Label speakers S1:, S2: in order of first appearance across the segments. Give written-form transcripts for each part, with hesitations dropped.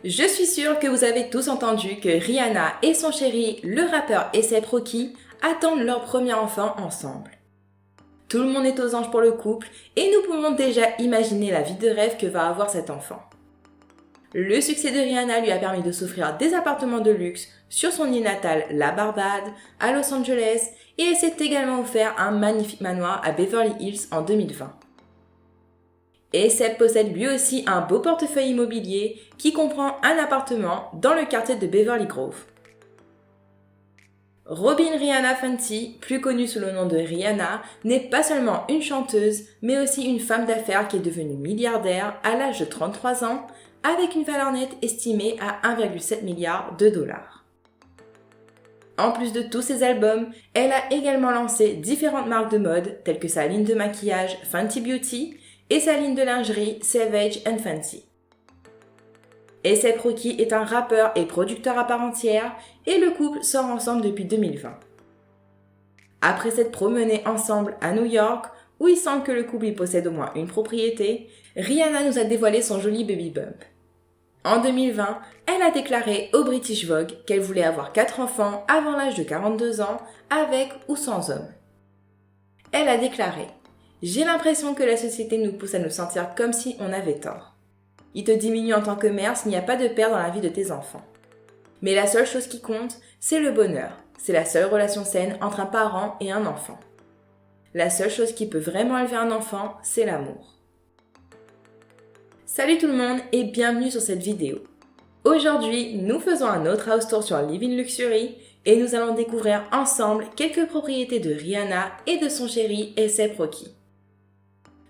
S1: Je suis sûre que vous avez tous entendu que Rihanna et son chéri, le rappeur A$AP Rocky, attendent leur premier enfant ensemble. Tout le monde est aux anges pour le couple et nous pouvons déjà imaginer la vie de rêve que va avoir cet enfant. Le succès de Rihanna lui a permis de s'offrir des appartements de luxe sur son île natale, la Barbade, à Los Angeles, et elle s'est également offert un magnifique manoir à Beverly Hills en 2020. A$AP possède lui aussi un beau portefeuille immobilier qui comprend un appartement dans le quartier de Beverly Grove. Robyn Rihanna Fenty, plus connue sous le nom de Rihanna, n'est pas seulement une chanteuse, mais aussi une femme d'affaires qui est devenue milliardaire à l'âge de 33 ans, avec une valeur nette estimée à 1,7 milliard de dollars. En plus de tous ses albums, elle a également lancé différentes marques de mode telles que sa ligne de maquillage Fenty Beauty et sa ligne de lingerie Savage & Fenty. A$AP Rocky est un rappeur et producteur à part entière et le couple sort ensemble depuis 2020. Après s'être promenés ensemble à New York, où il semble que le couple y possède au moins une propriété, Rihanna nous a dévoilé son joli baby bump. En 2020, elle a déclaré au British Vogue qu'elle voulait avoir 4 enfants avant l'âge de 42 ans, avec ou sans homme. Elle a déclaré « J'ai l'impression que la société nous pousse à nous sentir comme si on avait tort. Il te diminue en tant que mère s'il n'y a pas de père dans la vie de tes enfants. Mais la seule chose qui compte, c'est le bonheur. C'est la seule relation saine entre un parent et un enfant. La seule chose qui peut vraiment élever un enfant, c'est l'amour. » Salut tout le monde et bienvenue sur cette vidéo. Aujourd'hui, nous faisons un autre house tour sur Living Luxury et nous allons découvrir ensemble quelques propriétés de Rihanna et de son chéri A$AP Rocky.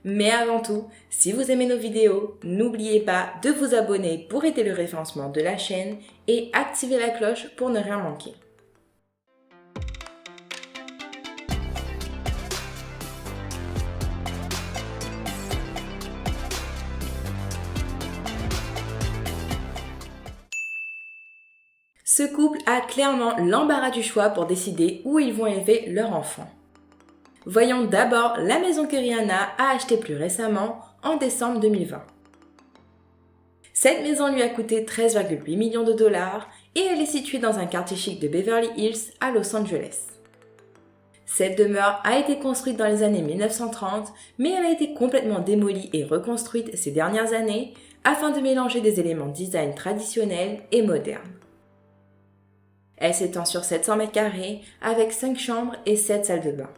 S1: Mais avant tout, si vous aimez nos vidéos, n'oubliez pas de vous abonner pour aider le référencement de la chaîne et activer la cloche pour ne rien manquer. Ce couple a clairement l'embarras du choix pour décider où ils vont élever leur enfant. Voyons d'abord la maison que Rihanna a achetée plus récemment, en décembre 2020. Cette maison lui a coûté 13,8 millions de dollars et elle est située dans un quartier chic de Beverly Hills à Los Angeles. Cette demeure a été construite dans les années 1930, mais elle a été complètement démolie et reconstruite ces dernières années afin de mélanger des éléments design traditionnels et modernes. Elle s'étend sur 700 m² avec 5 chambres et 7 salles de bain.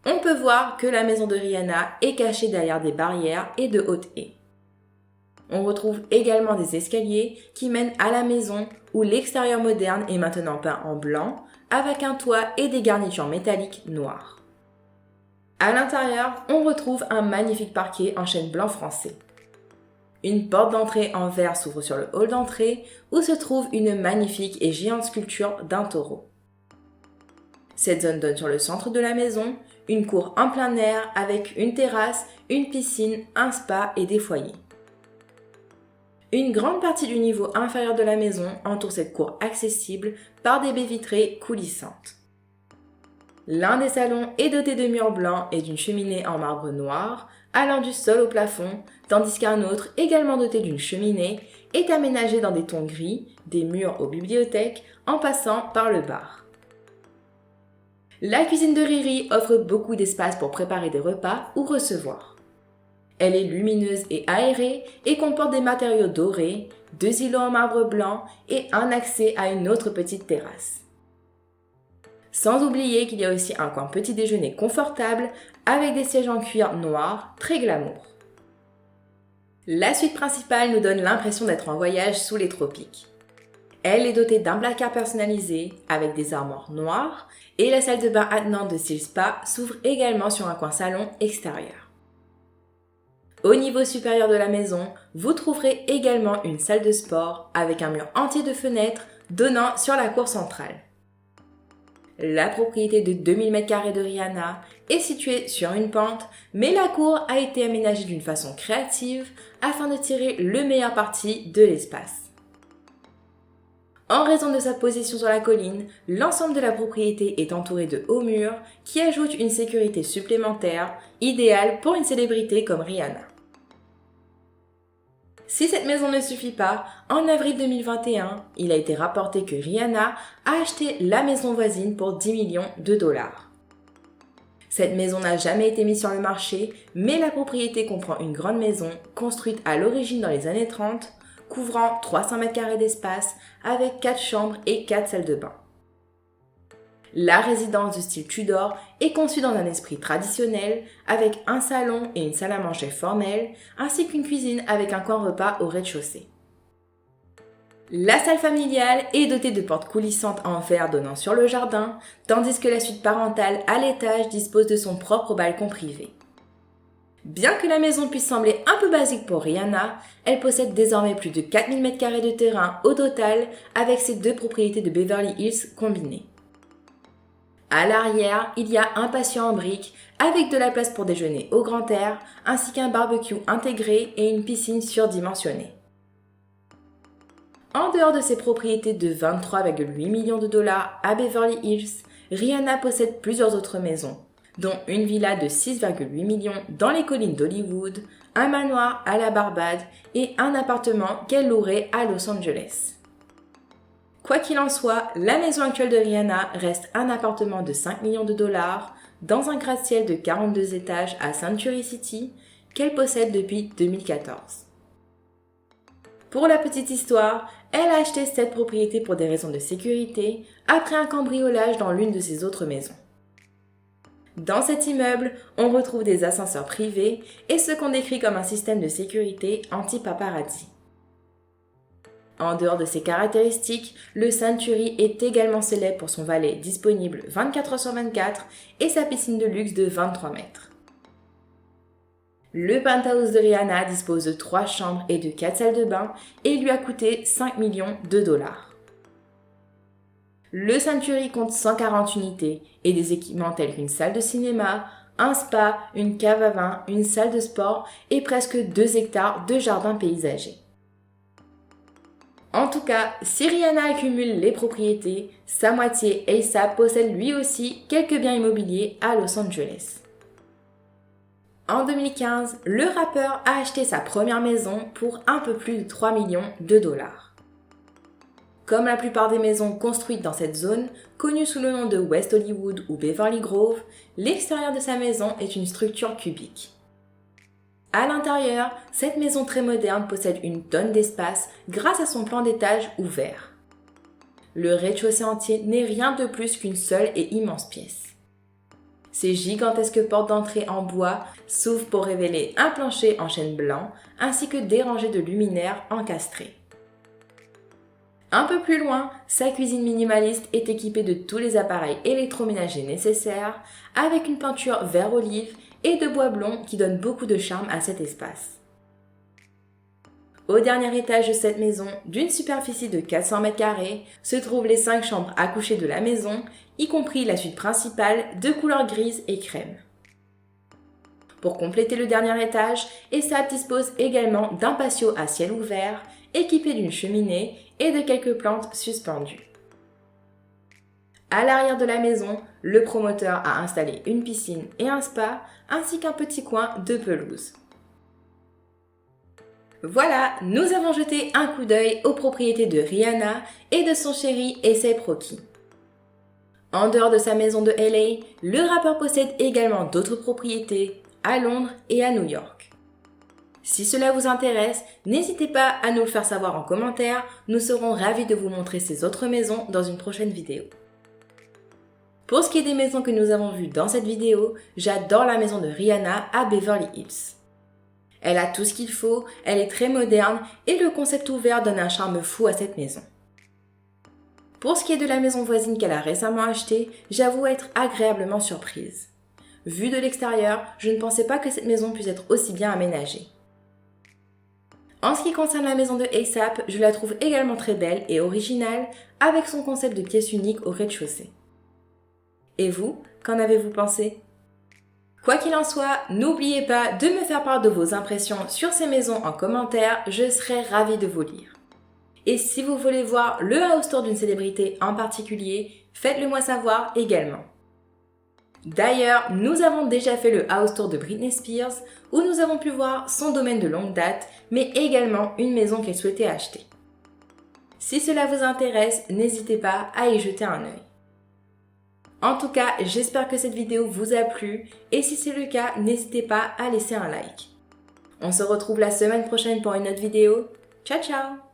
S1: On peut voir que la maison de Rihanna est cachée derrière des barrières et de hautes haies. On retrouve également des escaliers qui mènent à la maison où l'extérieur moderne est maintenant peint en blanc avec un toit et des garnitures métalliques noires. À l'intérieur, on retrouve un magnifique parquet en chêne blanc français. Une porte d'entrée en verre s'ouvre sur le hall d'entrée où se trouve une magnifique et géante sculpture d'un taureau. Cette zone donne sur le centre de la maison, une cour en plein air avec une terrasse, une piscine, un spa et des foyers. Une grande partie du niveau inférieur de la maison entoure cette cour accessible par des baies vitrées coulissantes. L'un des salons est doté de murs blancs et d'une cheminée en marbre noir, allant du sol au plafond, tandis qu'un autre, également doté d'une cheminée, est aménagé dans des tons gris, des murs aux bibliothèques, en passant par le bar. La cuisine de Riri offre beaucoup d'espace pour préparer des repas ou recevoir. Elle est lumineuse et aérée et comporte des matériaux dorés, 2 îlots en marbre blanc et un accès à une autre petite terrasse. Sans oublier qu'il y a aussi un coin petit déjeuner confortable avec des sièges en cuir noir, très glamour. La suite principale nous donne l'impression d'être en voyage sous les tropiques. Elle est dotée d'un placard personnalisé avec des armoires noires et la salle de bain attenante de style spa s'ouvre également sur un coin salon extérieur. Au niveau supérieur de la maison, vous trouverez également une salle de sport avec un mur entier de fenêtres donnant sur la cour centrale. La propriété de 2000 m² de Rihanna est située sur une pente, mais la cour a été aménagée d'une façon créative afin de tirer le meilleur parti de l'espace. En raison de sa position sur la colline, l'ensemble de la propriété est entouré de hauts murs qui ajoutent une sécurité supplémentaire, idéale pour une célébrité comme Rihanna. Si cette maison ne suffit pas, en avril 2021, il a été rapporté que Rihanna a acheté la maison voisine pour 10 millions de dollars. Cette maison n'a jamais été mise sur le marché, mais la propriété comprend une grande maison construite à l'origine dans les années 30, couvrant 300 mètres carrés d'espace avec 4 chambres et 4 salles de bain. La résidence de style Tudor est conçue dans un esprit traditionnel avec un salon et une salle à manger formelle ainsi qu'une cuisine avec un coin repas au rez-de-chaussée. La salle familiale est dotée de portes coulissantes en verre donnant sur le jardin, tandis que la suite parentale à l'étage dispose de son propre balcon privé. Bien que la maison puisse sembler un peu basique pour Rihanna, elle possède désormais plus de 4000 m² de terrain au total avec ses 2 propriétés de Beverly Hills combinées. À l'arrière, il y a un patio en briques avec de la place pour déjeuner au grand air, ainsi qu'un barbecue intégré et une piscine surdimensionnée. En dehors de ses propriétés de 23,8 millions de dollars à Beverly Hills, Rihanna possède plusieurs autres maisons, dont une villa de 6,8 millions dans les collines d'Hollywood, un manoir à la Barbade et un appartement qu'elle louerait à Los Angeles. Quoi qu'il en soit, la maison actuelle de Rihanna reste un appartement de 5 millions de dollars dans un gratte-ciel de 42 étages à Century City qu'elle possède depuis 2014. Pour la petite histoire, elle a acheté cette propriété pour des raisons de sécurité après un cambriolage dans l'une de ses autres maisons. Dans cet immeuble, on retrouve des ascenseurs privés et ce qu'on décrit comme un système de sécurité anti-paparazzi. En dehors de ces caractéristiques, le Century est également célèbre pour son valet disponible 24h/24 et sa piscine de luxe de 23 mètres. Le penthouse de Rihanna dispose de 3 chambres et de 4 salles de bain et lui a coûté 5 millions de dollars. Le Century compte 140 unités et des équipements tels qu'une salle de cinéma, un spa, une cave à vin, une salle de sport et presque 2 hectares de jardin paysager. En tout cas, si Rihanna accumule les propriétés, sa moitié A$AP possède lui aussi quelques biens immobiliers à Los Angeles. En 2015, le rappeur a acheté sa première maison pour un peu plus de 3 millions de dollars. Comme la plupart des maisons construites dans cette zone, connue sous le nom de West Hollywood ou Beverly Grove, l'extérieur de sa maison est une structure cubique. À l'intérieur, cette maison très moderne possède une tonne d'espace grâce à son plan d'étage ouvert. Le rez-de-chaussée entier n'est rien de plus qu'une seule et immense pièce. Ces gigantesques portes d'entrée en bois s'ouvrent pour révéler un plancher en chêne blanc ainsi que des rangées de luminaires encastrés. Un peu plus loin, sa cuisine minimaliste est équipée de tous les appareils électroménagers nécessaires avec une peinture vert olive et de bois blond qui donne beaucoup de charme à cet espace. Au dernier étage de cette maison, d'une superficie de 400 m², se trouvent les 5 chambres à coucher de la maison, y compris la suite principale de couleur grise et crème. Pour compléter le dernier étage, A$AP dispose également d'un patio à ciel ouvert, équipé d'une cheminée et de quelques plantes suspendues. À l'arrière de la maison, le promoteur a installé une piscine et un spa, ainsi qu'un petit coin de pelouse. Voilà, nous avons jeté un coup d'œil aux propriétés de Rihanna et de son chéri A$AP Rocky. En dehors de sa maison de LA, le rappeur possède également d'autres propriétés à Londres et à New York. Si cela vous intéresse, n'hésitez pas à nous le faire savoir en commentaire, nous serons ravis de vous montrer ces autres maisons dans une prochaine vidéo. Pour ce qui est des maisons que nous avons vues dans cette vidéo, j'adore la maison de Rihanna à Beverly Hills. Elle a tout ce qu'il faut, elle est très moderne et le concept ouvert donne un charme fou à cette maison. Pour ce qui est de la maison voisine qu'elle a récemment achetée, j'avoue être agréablement surprise. Vue de l'extérieur, je ne pensais pas que cette maison puisse être aussi bien aménagée. En ce qui concerne la maison de A$AP, je la trouve également très belle et originale avec son concept de pièce unique au rez-de-chaussée. Et vous, qu'en avez-vous pensé ? Quoi qu'il en soit, n'oubliez pas de me faire part de vos impressions sur ces maisons en commentaire, je serai ravie de vous lire. Et si vous voulez voir le house tour d'une célébrité en particulier, faites-le moi savoir également. D'ailleurs, nous avons déjà fait le house tour de Britney Spears où nous avons pu voir son domaine de longue date, mais également une maison qu'elle souhaitait acheter. Si cela vous intéresse, n'hésitez pas à y jeter un œil. En tout cas, j'espère que cette vidéo vous a plu et si c'est le cas, n'hésitez pas à laisser un like. On se retrouve la semaine prochaine pour une autre vidéo. Ciao ciao!